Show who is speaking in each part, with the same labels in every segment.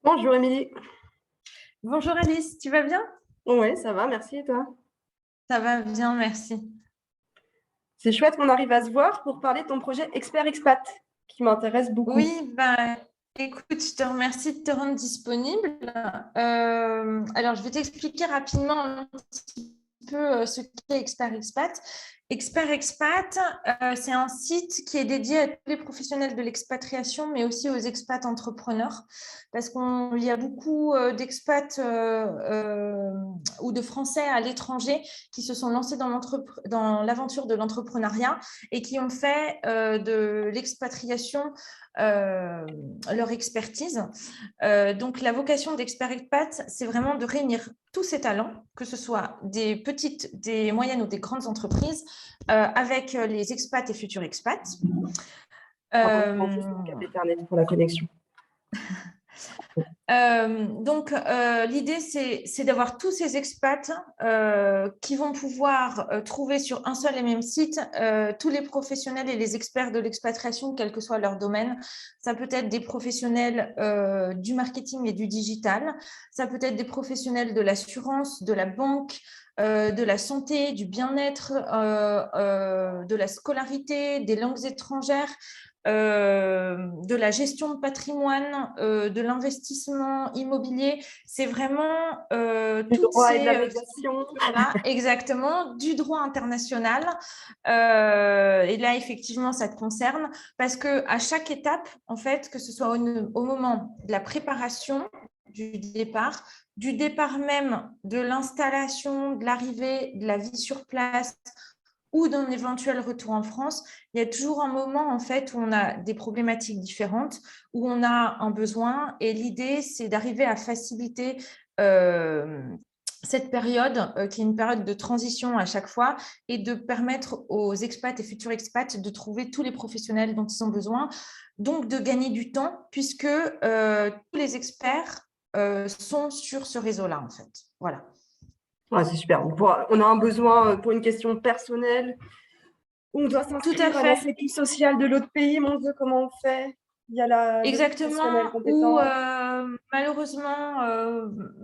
Speaker 1: Bonjour Émilie.
Speaker 2: Bonjour Alice, tu vas bien?
Speaker 1: Ouais, ça va, merci et toi?
Speaker 2: Ça va bien, merci.
Speaker 1: C'est chouette qu'on arrive à se voir pour parler de ton projet Expert Expat, qui m'intéresse beaucoup.
Speaker 2: Oui, écoute, je te remercie de te rendre disponible. Alors, je vais t'expliquer rapidement un petit peu ce qu'est Expert Expat. Expert Expat, c'est un site qui est dédié à tous les professionnels de l'expatriation, mais aussi aux expats entrepreneurs, parce qu'il y a beaucoup d'expats ou de Français à l'étranger qui se sont lancés dans l'aventure de l'entrepreneuriat et qui ont fait de l'expatriation leur expertise. Donc, la vocation d'Expert Expat, c'est vraiment de réunir tous ces talents, que ce soit des petites, des moyennes ou des grandes entreprises, avec les expats et futurs expats.
Speaker 1: Pardon, je prends juste mon câble Ethernet pour la connexion.
Speaker 2: L'idée, c'est d'avoir tous ces expats qui vont pouvoir trouver sur un seul et même site tous les professionnels et les experts de l'expatriation, quel que soit leur domaine. Ça peut être des professionnels du marketing et du digital, ça peut être des professionnels de l'assurance, de la banque, de la santé, du bien-être, de la scolarité, des langues étrangères, de la gestion de patrimoine, de l'investissement immobilier. C'est vraiment
Speaker 1: Du
Speaker 2: toutes
Speaker 1: droit et de la
Speaker 2: ces
Speaker 1: médiation.
Speaker 2: voilà, exactement, du droit international. Et là, effectivement, ça te concerne parce qu'à chaque étape, en fait, que ce soit au moment de la préparation du départ même, de l'installation, de l'arrivée, de la vie sur place, ou d'un éventuel retour en France, il y a toujours un moment en fait où on a des problématiques différentes, où on a un besoin et l'idée c'est d'arriver à faciliter cette période qui est une période de transition à chaque fois et de permettre aux expats et futurs expats de trouver tous les professionnels dont ils ont besoin, donc de gagner du temps puisque tous les experts sont sur ce réseau-là en fait. Voilà.
Speaker 1: Ouais, c'est super. On a un besoin pour une question personnelle. On doit
Speaker 2: Tout à
Speaker 1: s'inscrire à la
Speaker 2: fait.
Speaker 1: sécu sociale de l'autre pays. Mon Dieu, comment on fait? Il y a le professionnel
Speaker 2: Exactement, ou
Speaker 1: compétent.
Speaker 2: malheureusement,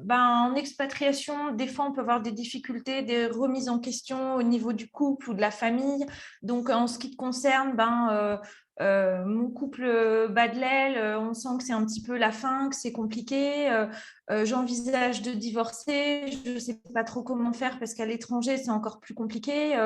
Speaker 2: en expatriation, des fois on peut avoir des difficultés, des remises en question au niveau du couple ou de la famille. Donc en ce qui te concerne, mon couple bat de l'aile, on sent que c'est un petit peu la fin, que c'est compliqué. J'envisage de divorcer, je ne sais pas trop comment faire parce qu'à l'étranger c'est encore plus compliqué.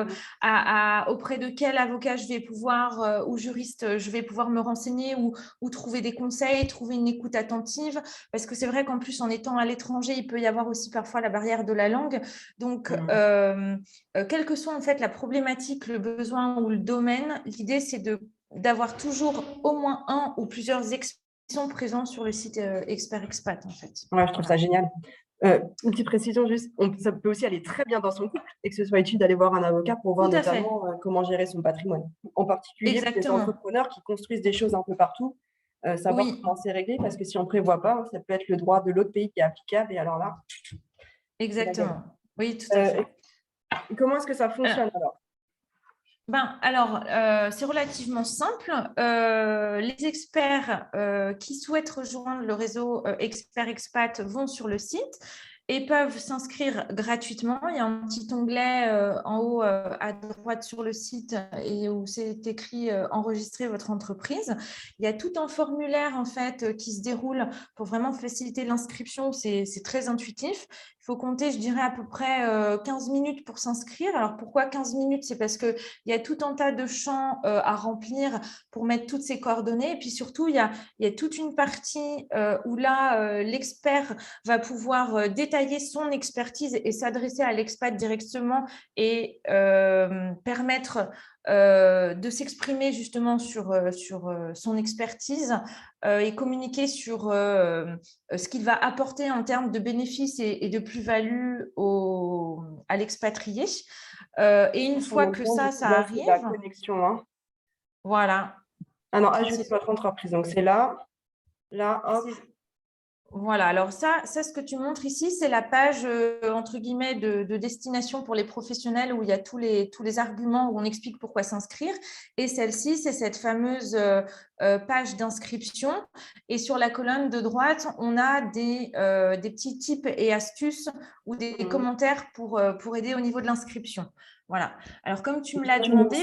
Speaker 2: Auprès de quel avocat je vais pouvoir ou juriste je vais pouvoir me renseigner ou trouver des conseils, trouver une écoute attentive, parce que c'est vrai qu'en plus, en étant à l'étranger, il peut y avoir aussi parfois la barrière de la langue. Donc, quelle que soit en fait la problématique, le besoin ou le domaine, l'idée, c'est d'avoir toujours au moins un ou plusieurs experts présents sur le site Expert Expat, en fait.
Speaker 1: Ouais, je trouve ça
Speaker 2: Voilà.
Speaker 1: génial. Une petite précision juste, ça peut aussi aller très bien dans son couple et que ce soit utile d'aller voir un avocat pour voir
Speaker 2: Tout à fait.
Speaker 1: notamment comment gérer son patrimoine. En particulier pour les
Speaker 2: Exactement.
Speaker 1: entrepreneurs qui construisent des choses un peu partout, savoir
Speaker 2: Oui,
Speaker 1: comment c'est réglé parce que si on ne prévoit pas, ça peut être le droit de l'autre pays qui est applicable et alors là, c'est la galère.
Speaker 2: exactement. Oui, tout à
Speaker 1: Euh,
Speaker 2: fait.
Speaker 1: Comment est-ce que ça
Speaker 2: Alors,
Speaker 1: fonctionne alors?
Speaker 2: C'est relativement simple. Les experts qui souhaitent rejoindre le réseau Expert Expat vont sur le site et peuvent s'inscrire gratuitement. Il y a un petit onglet en haut à droite sur le site et où c'est écrit enregistrer votre entreprise. Il y a tout un formulaire en fait qui se déroule pour vraiment faciliter l'inscription. C'est très intuitif. Il faut compter, je dirais, à peu près 15 minutes pour s'inscrire. Alors pourquoi 15 minutes? C'est parce que il y a tout un tas de champs à remplir pour mettre toutes ces coordonnées. Et puis surtout, il y a toute une partie où là, l'expert va pouvoir détailler son expertise et s'adresser à l'expat directement et permettre de s'exprimer justement sur son expertise et communiquer sur ce qu'il va apporter en termes de bénéfices et de plus-value à l'expatrié. Et une
Speaker 1: On
Speaker 2: fois
Speaker 1: a
Speaker 2: que
Speaker 1: besoin, je
Speaker 2: ça,
Speaker 1: sais
Speaker 2: ça
Speaker 1: bien, c'est la
Speaker 2: arrive,
Speaker 1: connexion, hein.
Speaker 2: voilà.
Speaker 1: Ah non, ajouter votre entreprise. Donc c'est là, là, hop.
Speaker 2: Voilà, alors ce que tu montres ici, c'est la page entre guillemets de destination pour les professionnels où il y a tous les arguments où on explique pourquoi s'inscrire. Et celle-ci, c'est cette fameuse page d'inscription. Et sur la colonne de droite, on a des petits tips et astuces ou des commentaires pour aider au niveau de l'inscription. Voilà. Alors, comme tu me l'as demandé,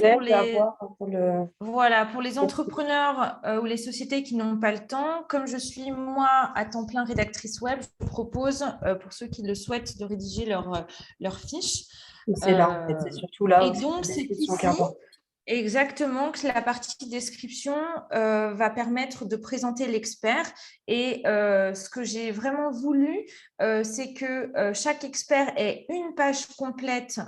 Speaker 2: pour les entrepreneurs ou les sociétés qui n'ont pas le temps, comme je suis, moi, à temps plein rédactrice web, je propose, pour ceux qui le souhaitent, de rédiger leur fiche.
Speaker 1: C'est là, en fait, c'est surtout là.
Speaker 2: Et donc, c'est ici, exactement, que la partie description va permettre de présenter l'expert. Et ce que j'ai vraiment voulu, c'est que chaque expert ait une page complète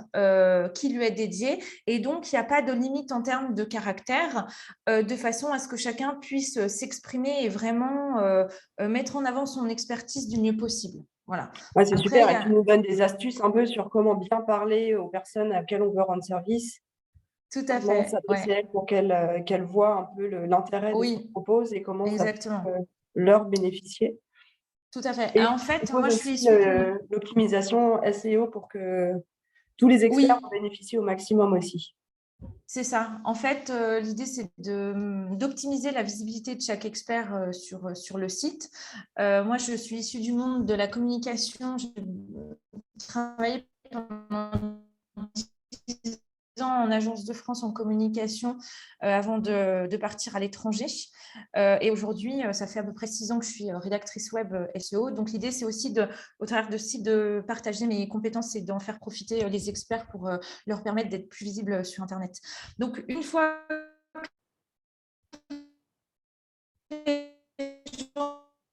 Speaker 2: qui lui est dédiée. Et donc, il n'y a pas de limite en termes de caractères, de façon à ce que chacun puisse s'exprimer et vraiment mettre en avant son expertise du mieux possible. Voilà.
Speaker 1: Ouais, c'est super. Et tu nous donnes des astuces un peu sur comment bien parler aux personnes à qui on veut rendre service.
Speaker 2: Tout à fait.
Speaker 1: S'adresser pour qu'elles voient un peu l'intérêt de ce qu'on propose et comment ça peut leur bénéficier.
Speaker 2: Tout à fait.
Speaker 1: Et
Speaker 2: en fait, moi, je suis
Speaker 1: l'optimisation SEO pour que tous les experts en bénéficient au maximum aussi.
Speaker 2: C'est ça. En fait, l'idée, c'est d'optimiser la visibilité de chaque expert sur le site. Moi, je suis issue du monde de la communication. J'ai travaillé pendant 10 ans en agence de France en communication avant de partir à l'étranger. Et aujourd'hui, ça fait à peu près 6 ans que je suis rédactrice web SEO. Donc, l'idée, c'est aussi, au travers de ce site, de partager mes compétences et d'en faire profiter les experts pour leur permettre d'être plus visibles sur Internet. Donc, une fois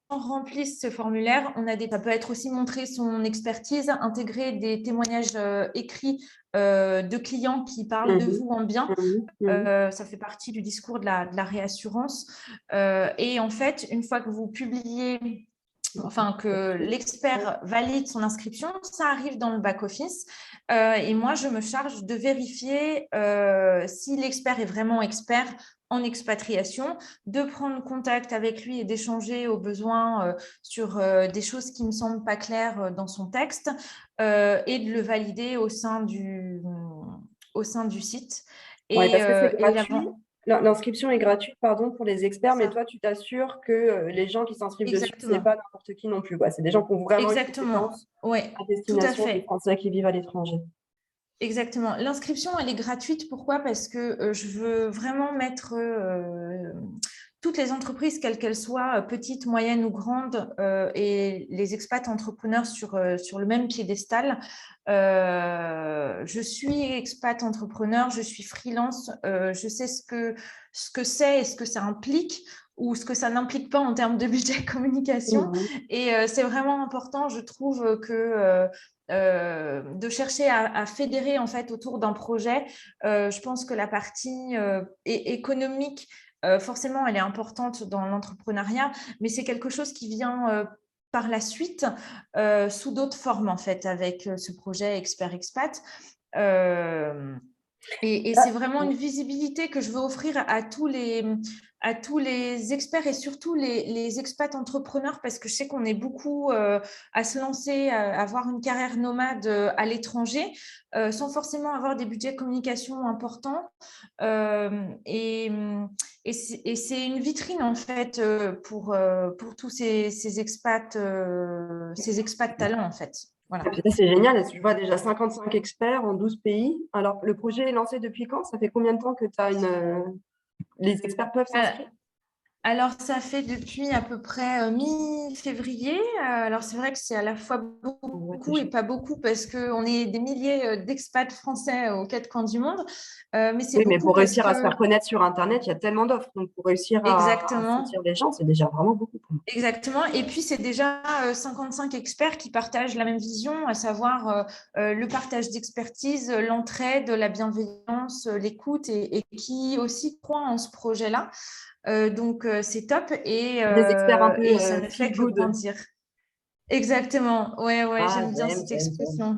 Speaker 2: remplissent ce formulaire, ça peut être aussi montrer son expertise, intégrer des témoignages écrits de clients qui parlent de vous en bien. Ça fait partie du discours de la réassurance. Et en fait, une fois que vous publiez, que l'expert valide son inscription, ça arrive dans le back-office. Et moi, je me charge de vérifier si l'expert est vraiment expert en expatriation, de prendre contact avec lui et d'échanger au besoin sur des choses qui ne me semblent pas claires dans son texte et de le valider au sein du site.
Speaker 1: Oui, parce que c'est gratuit. L'inscription est gratuite, pour les experts, mais toi, tu t'assures que les gens qui s'inscrivent dessus, ce n'est pas n'importe qui non plus. C'est des gens qui ont vraiment une compétence à destination des Français qui vivent à l'étranger.
Speaker 2: Exactement. L'inscription, elle est gratuite. Pourquoi? Parce que je veux vraiment mettre toutes les entreprises, quelles qu'elles soient, petites, moyennes ou grandes, et les expats entrepreneurs sur le même piédestal. Je suis expat entrepreneur, je suis freelance, je sais ce que c'est et ce que ça implique ou ce que ça n'implique pas en termes de budget communication. Et c'est vraiment important, je trouve, que de chercher à fédérer en fait autour d'un projet. Je pense que la partie économique, forcément, elle est importante dans l'entrepreneuriat, mais c'est quelque chose qui vient par la suite sous d'autres formes en fait avec ce projet Expert Expat. Et c'est vraiment une visibilité que je veux offrir à tous les experts et surtout les expats entrepreneurs, parce que je sais qu'on est beaucoup à se lancer, à avoir une carrière nomade à l'étranger, sans forcément avoir des budgets communication importants. Et c'est une vitrine en fait pour tous ces expats talents en fait. Voilà.
Speaker 1: C'est génial, je vois déjà 55 experts en 12 pays. Alors, le projet est lancé depuis quand? Ça fait combien de temps que les experts peuvent s'inscrire?
Speaker 2: Alors, ça fait depuis à peu près mi-février. Alors, c'est vrai que c'est à la fois beaucoup et pas beaucoup parce qu'on est des milliers d'expats français aux quatre coins du monde. Mais c'est
Speaker 1: mais pour réussir à se faire connaître sur Internet, il y a tellement d'offres. Donc, pour réussir à sentir les gens, c'est déjà vraiment beaucoup.
Speaker 2: Exactement. Et puis, c'est déjà 55 experts qui partagent la même vision, à savoir le partage d'expertise, l'entraide, la bienveillance, l'écoute et qui aussi croient en ce projet-là. Donc, c'est top et
Speaker 1: des experts un peu
Speaker 2: ça ne fait que grandir. Exactement. Ouais, j'aime bien cette expression.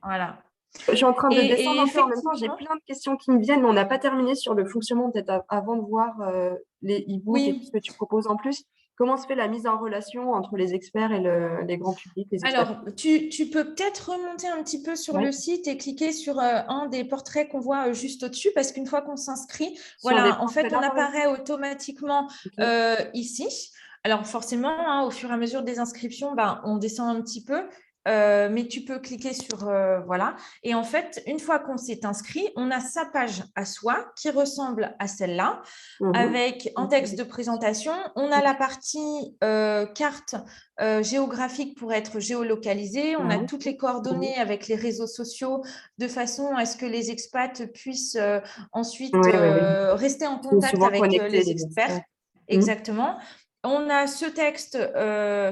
Speaker 2: Voilà.
Speaker 1: Je suis en train de descendre un peu en même temps. J'ai plein de questions qui me viennent, mais on n'a pas terminé sur le fonctionnement, peut-être avant de voir les e-books et tout ce que tu proposes en plus. comment se fait la mise en relation entre les experts et les grands publics, les experts?
Speaker 2: Alors, tu peux peut-être remonter un petit peu sur le site et cliquer sur un des portraits qu'on voit juste au-dessus, parce qu'une fois qu'on s'inscrit, voilà, en fait, on apparaît automatiquement ici. Alors, forcément, hein, au fur et à mesure des inscriptions, on descend un petit peu. Mais tu peux cliquer sur voilà, et en fait une fois qu'on s'est inscrit, on a sa page à soi qui ressemble à celle-là avec un texte de présentation. On a la partie carte géographique pour être géolocalisé, on a toutes les coordonnées avec les réseaux sociaux de façon à ce que les expats puissent ensuite rester en contact avec les experts. Exactement. On a ce texte,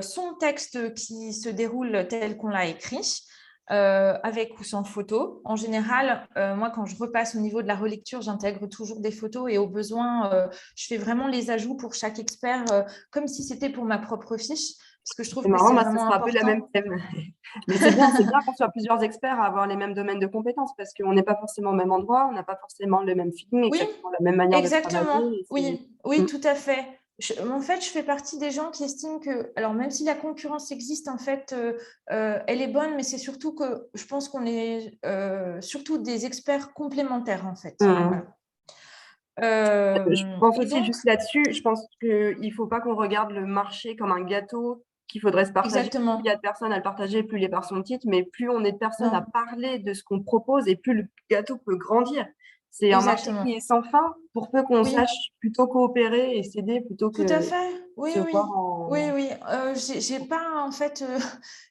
Speaker 2: son texte qui se déroule tel qu'on l'a écrit, avec ou sans photo. En général, moi, quand je repasse au niveau de la relecture, j'intègre toujours des photos et au besoin, je fais vraiment les ajouts pour chaque expert, comme si c'était pour ma propre fiche, parce que je trouve que c'est vraiment important.
Speaker 1: Un peu la même thème. Mais c'est bien qu'on soit plusieurs experts à avoir les mêmes domaines de compétences, parce qu'on n'est pas forcément au même endroit, on n'a pas forcément le même feeling, exactement la même manière de travailler.
Speaker 2: Oui, tout à fait. En fait, je fais partie des gens qui estiment que, alors même si la concurrence existe, en fait, elle est bonne, mais c'est surtout que je pense qu'on est surtout des experts complémentaires, en fait. Voilà.
Speaker 1: Je pense aussi juste là-dessus, je pense qu'il ne faut pas qu'on regarde le marché comme un gâteau qu'il faudrait se partager.
Speaker 2: Exactement.
Speaker 1: Plus il y a de personnes à le partager, plus les parts sont petites, mais plus on est de personnes à parler de ce qu'on propose et plus le gâteau peut grandir. C'est un marché qui est sans fin, pour peu qu'on sache plutôt coopérer et s'aider plutôt que
Speaker 2: tout à fait. Oui,
Speaker 1: se
Speaker 2: oui.
Speaker 1: voir en...
Speaker 2: Oui. J'ai pas, en fait,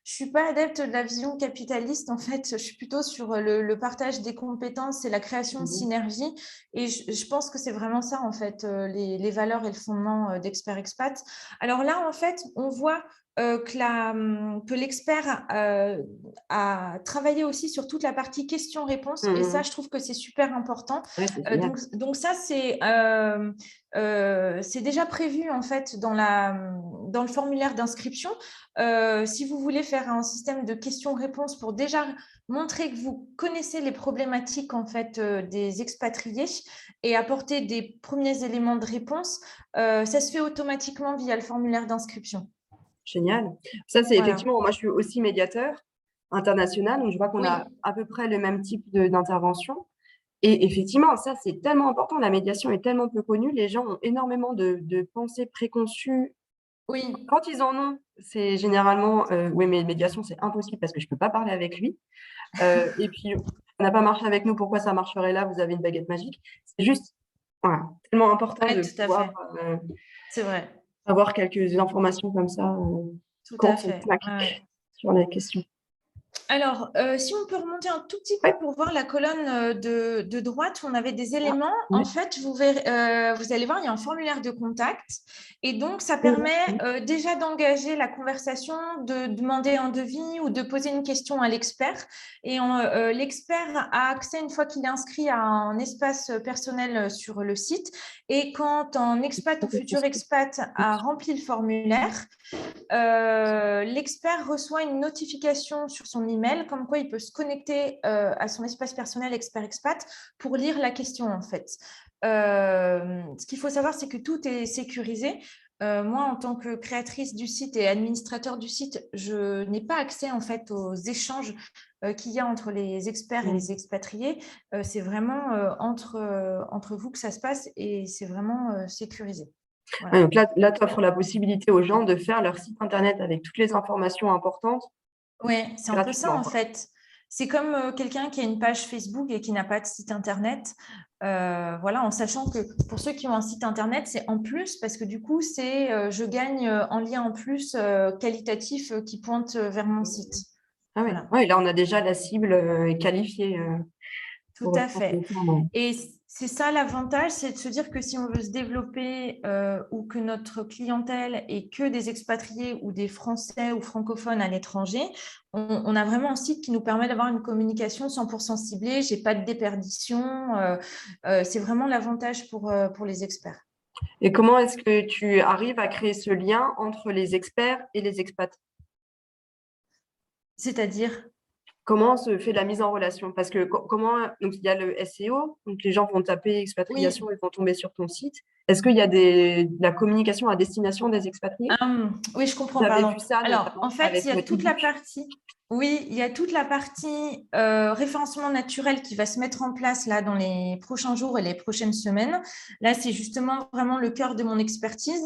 Speaker 2: je suis pas adepte de la vision capitaliste. En fait, je suis plutôt sur le partage des compétences et la création de synergie. Et je pense que c'est vraiment ça, en fait, les valeurs et le fondement d'Expert Expat. Alors là, en fait, on voit que l'expert a travaillé aussi sur toute la partie questions-réponses. Et ça, je trouve que c'est super important. Donc ça, c'est déjà prévu en fait dans le formulaire d'inscription. Si vous voulez faire un système de questions-réponses pour déjà montrer que vous connaissez les problématiques en fait des expatriés et apporter des premiers éléments de réponse, ça se fait automatiquement via le formulaire d'inscription.
Speaker 1: Génial. Ça, c'est effectivement, moi je suis aussi médiateur international, donc je vois qu'on a à peu près le même type d'intervention. Et effectivement, ça, c'est tellement important. La médiation est tellement peu connue. Les gens ont énormément de pensées préconçues.
Speaker 2: Oui.
Speaker 1: Quand ils en ont, c'est généralement oui, mais médiation, c'est impossible parce que je ne peux pas parler avec lui. Et puis, ça n'a pas marché avec nous. Pourquoi ça marcherait là? Vous avez une baguette magique. C'est juste tellement important de pouvoir
Speaker 2: c'est vrai.
Speaker 1: avoir quelques informations comme ça
Speaker 2: tout à fait.
Speaker 1: Sur les questions.
Speaker 2: Alors, si on peut remonter un tout petit peu pour voir la colonne de droite, on avait des éléments. En fait, vous allez voir, il y a un formulaire de contact. Et donc, ça permet déjà d'engager la conversation, de demander un devis ou de poser une question à l'expert. Et l'expert a accès, une fois qu'il est inscrit, à un espace personnel sur le site. Et quand un expat ou futur expat a rempli le formulaire, l'expert reçoit une notification sur son email comme quoi il peut se connecter à son espace personnel Expert Expat pour lire la question en fait. Ce qu'il faut savoir, c'est que tout est sécurisé. Moi, en tant que créatrice du site et administrateur du site, je n'ai pas accès en fait aux échanges qu'il y a entre les experts et les expatriés. C'est vraiment entre vous que ça se passe et c'est vraiment sécurisé.
Speaker 1: Voilà. Donc là tu offres la possibilité aux gens de faire leur site internet avec toutes les informations importantes.
Speaker 2: Oui, c'est un peu ça en fait. C'est comme quelqu'un qui a une page Facebook et qui n'a pas de site internet. Voilà, en sachant que pour ceux qui ont un site internet, c'est en plus parce que du coup, c'est je gagne en lien en plus qualitatif qui pointe vers mon site.
Speaker 1: Ah oui, voilà. Là on a déjà la cible qualifiée.
Speaker 2: Tout à fait. Et c'est ça l'avantage, c'est de se dire que si on veut se développer ou que notre clientèle est que des expatriés ou des Français ou francophones à l'étranger, on a vraiment un site qui nous permet d'avoir une communication 100% ciblée. Je n'ai pas de déperdition. C'est vraiment l'avantage pour les experts.
Speaker 1: Et comment est-ce que tu arrives à créer ce lien entre les experts et les expats?
Speaker 2: C'est-à-dire?
Speaker 1: Comment se fait la mise en relation? Parce que donc il y a le SEO, donc les gens vont taper expatriation et vont tomber sur ton site. Est-ce qu'il y a de la communication à destination des expatriés?
Speaker 2: Oui, je comprends,
Speaker 1: Vous avez
Speaker 2: pardon.
Speaker 1: vu ça
Speaker 2: Alors, en fait, il y a toute la
Speaker 1: e-book.
Speaker 2: partie. Oui, il y a toute la partie référencement naturel qui va se mettre en place là dans les prochains jours et les prochaines semaines. Là, c'est justement vraiment le cœur de mon expertise.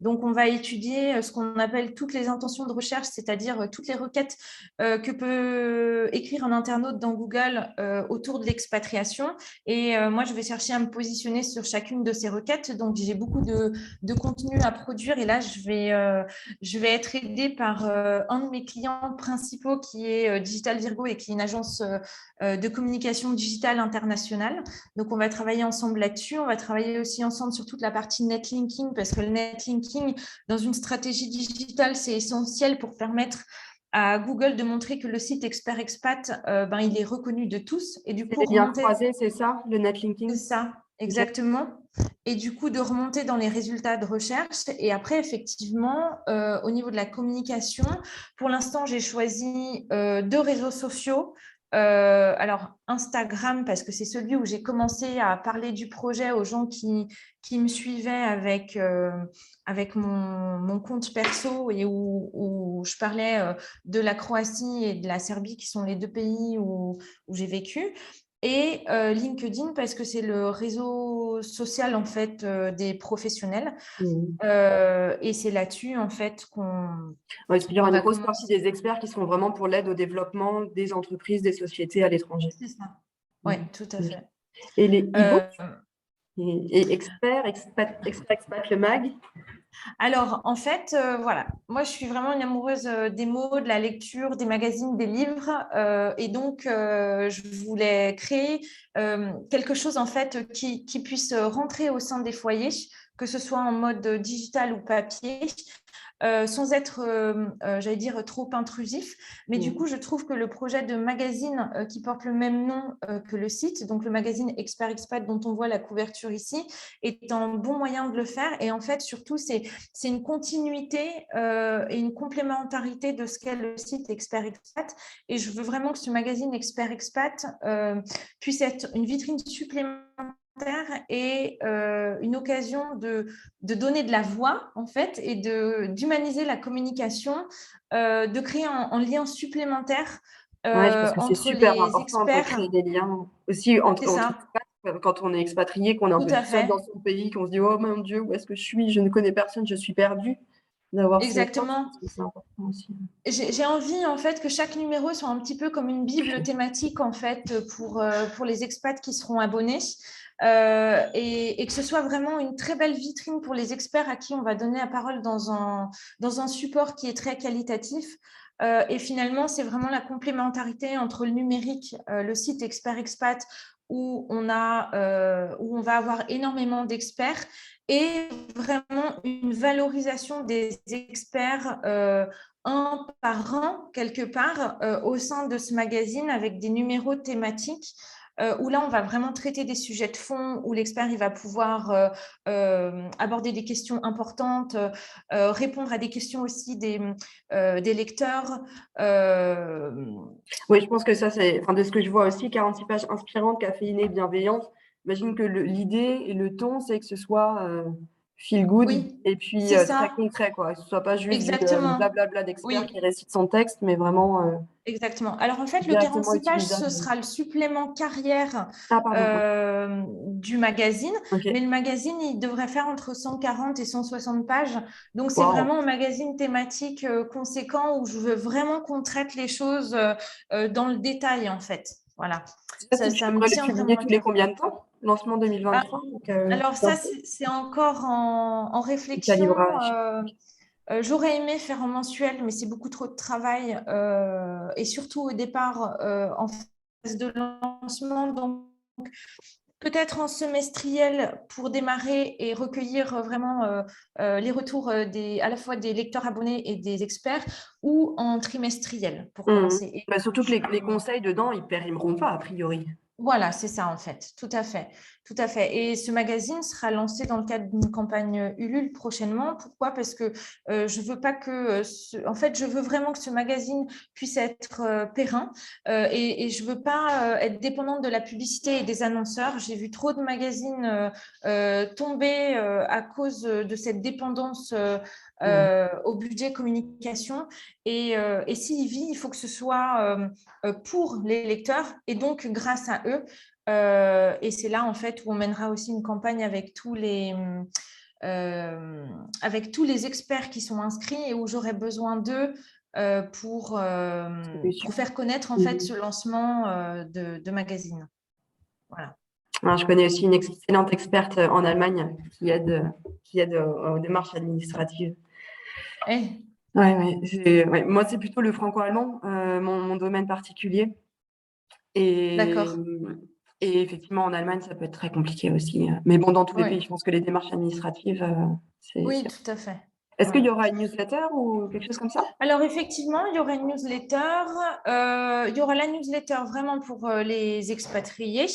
Speaker 2: Donc, on va étudier ce qu'on appelle toutes les intentions de recherche, c'est-à-dire toutes les requêtes que peut écrire un internaute dans Google autour de l'expatriation. Et moi, je vais chercher à me positionner sur chacune de ces requêtes. Donc, j'ai beaucoup de contenu à produire. Et là, je vais être aidée par un de mes clients principaux qui est Digital Virgo et qui est une agence de communication digitale internationale. Donc, on va travailler ensemble là-dessus. On va travailler aussi ensemble sur toute la partie netlinking parce que le netlinking, dans une stratégie digitale, c'est essentiel pour permettre à Google de montrer que le site Expert Expat, il est reconnu de tous. Et du coup,
Speaker 1: les liens croisés, c'est ça, le netlinking?
Speaker 2: C'est ça, exactement. Et du coup, de remonter dans les résultats de recherche. Et après, effectivement, au niveau de la communication, pour l'instant, j'ai choisi 2 réseaux sociaux. Alors, Instagram, parce que c'est celui où j'ai commencé à parler du projet aux gens qui me suivaient avec mon compte perso et où je parlais de la Croatie et de la Serbie, qui sont les 2 pays où j'ai vécu. Et LinkedIn, parce que c'est le réseau social en fait des professionnels. Et c'est là-dessus en fait qu'on
Speaker 1: il y aura une grosse partie des experts qui seront vraiment pour l'aide au développement des entreprises, des sociétés à l'étranger.
Speaker 2: C'est ça. Oui, tout à fait.
Speaker 1: Et les e-books et Expert, Expat, le mag?
Speaker 2: Alors, en fait, voilà, moi, je suis vraiment une amoureuse des mots, de la lecture, des magazines, des livres. Et donc, je voulais créer quelque chose, en fait, qui puisse rentrer au sein des foyers, que ce soit en mode digital ou papier, sans être, j'allais dire, trop intrusif. Mais du coup, je trouve que le projet de magazine qui porte le même nom que le site, donc le magazine Expert Expat dont on voit la couverture ici, est un bon moyen de le faire. Et en fait, surtout, c'est une continuité et une complémentarité de ce qu'est le site Expert Expat. Et je veux vraiment que ce magazine Expert Expat puisse être une vitrine supplémentaire et une occasion de donner de la voix en fait et d'humaniser la communication, de créer un lien supplémentaire
Speaker 1: Parce que c'est
Speaker 2: entre
Speaker 1: super
Speaker 2: les
Speaker 1: important de
Speaker 2: experts.
Speaker 1: créer des liens aussi entre
Speaker 2: Ça.
Speaker 1: quand on est expatrié, qu'on est un
Speaker 2: Tout
Speaker 1: peu
Speaker 2: à
Speaker 1: tout seul
Speaker 2: fait.
Speaker 1: dans son pays, qu'on se dit oh mon Dieu, où est-ce que je suis? Je ne connais personne, je suis perdue. D'avoir ce lien, je
Speaker 2: Exactement.
Speaker 1: pense que c'est important aussi.
Speaker 2: J'ai envie en fait que chaque numéro soit un petit peu comme une bible thématique en fait pour les expats qui seront abonnés et que ce soit vraiment une très belle vitrine pour les experts à qui on va donner la parole dans un support qui est très qualitatif. Et finalement, c'est vraiment la complémentarité entre le numérique, le site Expert Expat où on va avoir énormément d'experts et vraiment une valorisation des experts un par un, quelque part, au sein de ce magazine avec des numéros thématiques où là, on va vraiment traiter des sujets de fond, où l'expert il va pouvoir aborder des questions importantes, répondre à des questions aussi des lecteurs.
Speaker 1: Oui, je pense que ça, c'est, de ce que je vois aussi, 46 pages inspirantes, caféinées, bienveillantes. J'imagine que l'idée et le ton, c'est que ce soit feel good et puis très concret, quoi. Que ce soit pas juste du blablabla d'expert qui récite son texte, mais vraiment
Speaker 2: exactement. Alors en fait, le 46 pages, ce sera le supplément carrière du magazine, mais le magazine, il devrait faire entre 140 et 160 pages. Donc c'est vraiment un magazine thématique conséquent où je veux vraiment qu'on traite les choses dans le détail, en fait. Voilà.
Speaker 1: Ça me tient le publier tous les combien de temps? Lancement 2023
Speaker 2: alors ça, c'est encore en réflexion. J'aurais aimé faire un mensuel, mais c'est beaucoup trop de travail et surtout au départ en phase de lancement. Donc, peut-être en semestriel pour démarrer et recueillir vraiment les retours à la fois des lecteurs abonnés et des experts ou en trimestriel pour commencer.
Speaker 1: Surtout que les conseils dedans, ils ne périmeront pas a priori.
Speaker 2: Voilà, c'est ça en fait, tout à fait, tout à fait. Et ce magazine sera lancé dans le cadre d'une campagne Ulule prochainement. Pourquoi? Parce que je veux pas que, en fait, je veux vraiment que ce magazine puisse être périn et je veux pas être dépendante de la publicité et des annonceurs. J'ai vu trop de magazines tomber à cause de cette dépendance. Au budget communication et s'il vit, il faut que ce soit pour les lecteurs et donc grâce à eux. Et c'est là, en fait, où on mènera aussi une campagne avec tous les experts qui sont inscrits et où j'aurai besoin d'eux pour faire connaître, en fait, ce lancement de magazine. Voilà.
Speaker 1: Alors, je connais aussi une excellente experte en Allemagne qui aide aux démarches administratives. Ouais. Moi, c'est plutôt le franco-allemand, mon domaine particulier.
Speaker 2: D'accord.
Speaker 1: Et effectivement, en Allemagne, ça peut être très compliqué aussi. Mais bon, dans tous les pays, je pense que les démarches administratives,
Speaker 2: oui, tout à fait.
Speaker 1: Est-ce qu'il y aura une newsletter ou quelque chose comme ça?
Speaker 2: Alors, effectivement, il y aura une newsletter. Il y aura la newsletter vraiment pour les expatriés,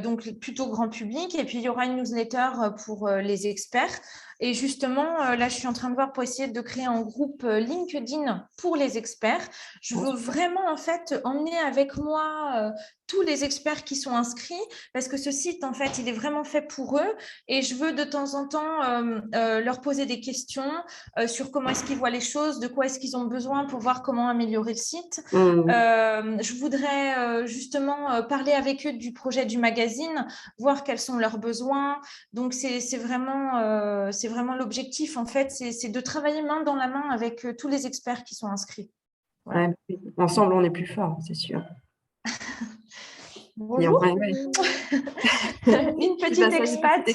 Speaker 2: donc plutôt grand public. Et puis, il y aura une newsletter pour les experts. Et justement, là, je suis en train de voir pour essayer de créer un groupe LinkedIn pour les experts. Je veux vraiment, en fait, emmener avec moi tous les experts qui sont inscrits parce que ce site, en fait, il est vraiment fait pour eux. Et je veux de temps en temps leur poser des questions sur comment est-ce qu'ils voient les choses, de quoi est-ce qu'ils ont besoin pour voir comment améliorer le site. Je voudrais justement parler avec eux du projet du magazine, voir quels sont leurs besoins. Donc, c'est vraiment l'objectif, en fait, c'est de travailler main dans la main avec tous les experts qui sont inscrits.
Speaker 1: Voilà. Ouais, ensemble, on est plus fort, c'est sûr.
Speaker 2: Bonjour. Une petite expat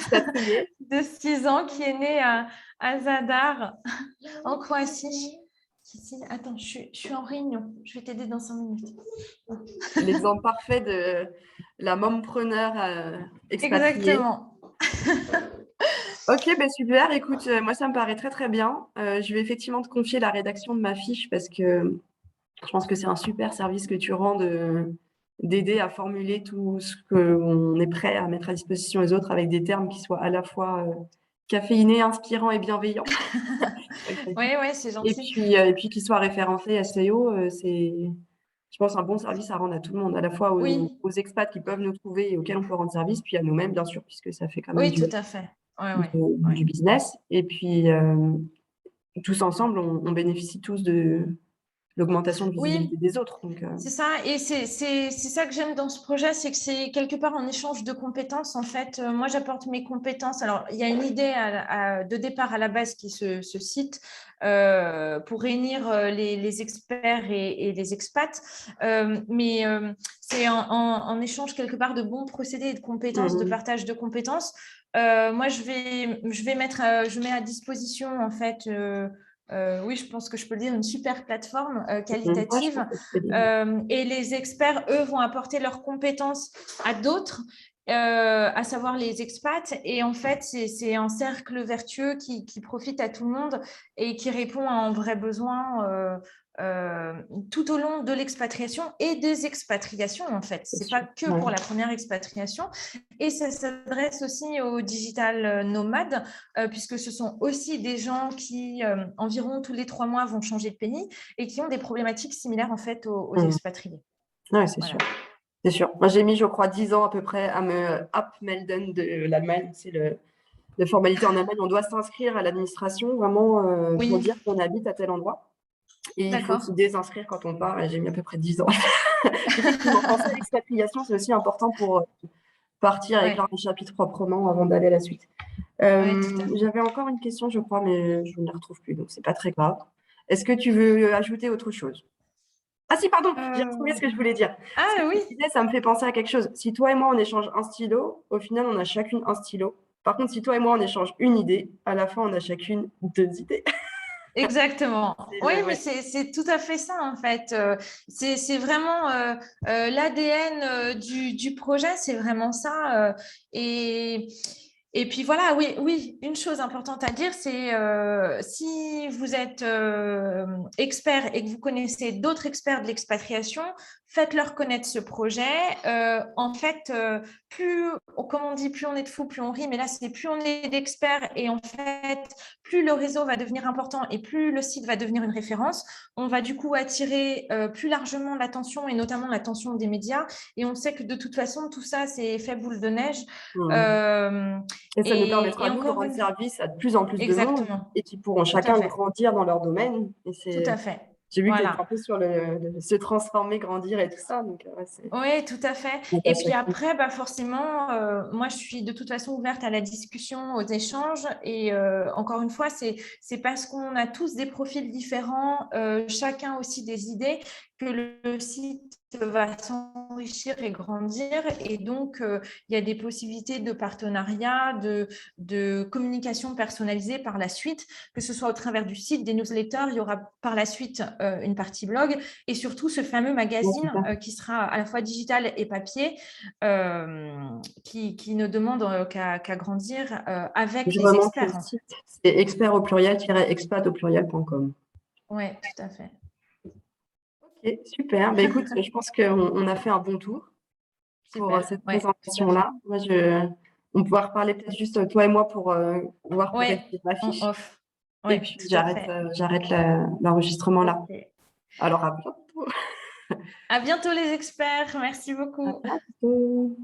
Speaker 2: de 6 ans qui est née à Zadar, en Croatie. Attends, je suis en réunion. Je vais t'aider dans 5 minutes.
Speaker 1: L'exemple parfait de la mompreneur expatriée.
Speaker 2: Exactement.
Speaker 1: Ok, ben super. Écoute, moi, ça me paraît très, très bien. Je vais effectivement te confier la rédaction de ma fiche parce que je pense que c'est un super service que tu rends d'aider à formuler tout ce qu'on est prêt à mettre à disposition des autres avec des termes qui soient à la fois caféinés, inspirants et bienveillants.
Speaker 2: Oui, c'est gentil.
Speaker 1: Et puis qu'ils soient référencés SEO, c'est, je pense, un bon service à rendre à tout le monde, à la fois aux expats qui peuvent nous trouver et auxquels on peut rendre service, puis à nous-mêmes, bien sûr, puisque ça fait quand même
Speaker 2: tout à fait.
Speaker 1: du business. Et puis, tous ensemble, on bénéficie tous de l'augmentation de visibilité des autres.
Speaker 2: C'est ça, et c'est ça que j'aime dans ce projet, c'est que c'est quelque part un échange de compétences. En fait, moi, j'apporte mes compétences. Alors, il y a une idée de départ à la base qui est ce site pour réunir les experts et les expats, mais c'est en échange quelque part de bons procédés et de compétences, de partage de compétences. Moi, je mets à disposition en fait. Oui, je pense que je peux le dire, une super plateforme qualitative. Et les experts, eux, vont apporter leurs compétences à d'autres, à savoir les expats. Et en fait, c'est un cercle vertueux qui profite à tout le monde et qui répond à un vrai besoin tout au long de l'expatriation et des expatriations, en fait. Ce n'est pas que pour la première expatriation. Et ça s'adresse aussi aux digital nomades, puisque ce sont aussi des gens qui, environ tous les 3 mois, vont changer de pays et qui ont des problématiques similaires, en fait, aux expatriés.
Speaker 1: Oui, c'est sûr. C'est sûr. Moi, j'ai mis, je crois, 10 ans à peu près à me abmelden de l'Allemagne. C'est la formalité en Allemagne. On doit s'inscrire à l'administration vraiment pour dire qu'on habite à tel endroit. Et il faut se désinscrire quand on part. Et j'ai mis à peu près 10 ans. Effectivement, penser à l'expatriation, c'est aussi important pour partir et écrire un chapitre proprement avant d'aller à la suite. J'avais encore une question, je crois, mais je ne la retrouve plus, donc c'est pas très grave. Est-ce que tu veux ajouter autre chose? Ah si, pardon, j'ai retrouvé ce que je voulais dire.
Speaker 2: Ah oui.
Speaker 1: Ça me fait penser à quelque chose. Si toi et moi, on échange un stylo, au final, on a chacune un stylo. Par contre, si toi et moi, on échange une idée, à la fin, on a chacune 2 idées.
Speaker 2: Exactement. Oui, mais c'est tout à fait ça, en fait. C'est vraiment l'ADN du projet, c'est vraiment ça. Et Et puis voilà, oui, une chose importante à dire, c'est si vous êtes expert et que vous connaissez d'autres experts de l'expatriation, faites-leur connaître ce projet. En fait, comme on dit, plus on est de fous, plus on rit, mais là, c'est plus on est d'experts et en fait, plus le réseau va devenir important et plus le site va devenir une référence. On va du coup attirer plus largement l'attention et notamment l'attention des médias. Et on sait que de toute façon, tout ça, c'est effet boule de neige.
Speaker 1: Et ça nous permettra à nous de rendre service à de plus en plus de monde et qui pourront chacun grandir dans leur domaine. Et
Speaker 2: tout à fait.
Speaker 1: J'ai vu que tu étais un peu sur se transformer, grandir et tout ça. Donc,
Speaker 2: oui, tout à fait. Et puis après, forcément, moi, je suis de toute façon ouverte à la discussion, aux échanges. Et encore une fois, c'est parce qu'on a tous des profils différents, chacun aussi des idées, que le site va s'enrichir et grandir. Et donc, il y a des possibilités de partenariat, de communication personnalisée par la suite, que ce soit au travers du site, des newsletters. Il y aura par la suite une partie blog et surtout ce fameux magazine qui sera à la fois digital et papier, qui ne demande qu'à grandir avec les experts.
Speaker 1: C'est expert au pluriel-expat au pluriel.com.
Speaker 2: Oui, tout à fait.
Speaker 1: Ok, super. Bah, écoute, je pense qu'on a fait un bon tour pour cette présentation-là. Moi, on pourra reparler peut-être juste toi et moi pour voir pour rester l'affiche. Et puis j'arrête l'enregistrement là. Alors à bientôt.
Speaker 2: À bientôt les experts. Merci beaucoup.
Speaker 1: À bientôt.